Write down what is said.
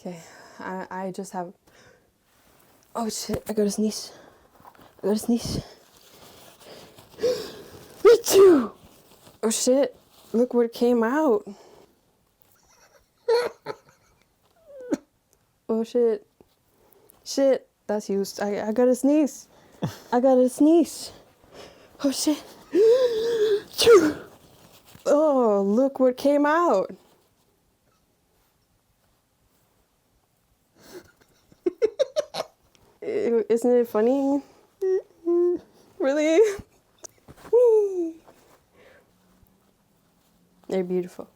Okay, I just have. Oh shit! I gotta sneeze. I gotta sneeze. Achoo! Oh shit! Look what came out. Oh shit! Shit! That's used. I gotta sneeze. I gotta sneeze. Oh shit! Achoo! Oh, look what came out. Isn't it funny? Really? They're beautiful.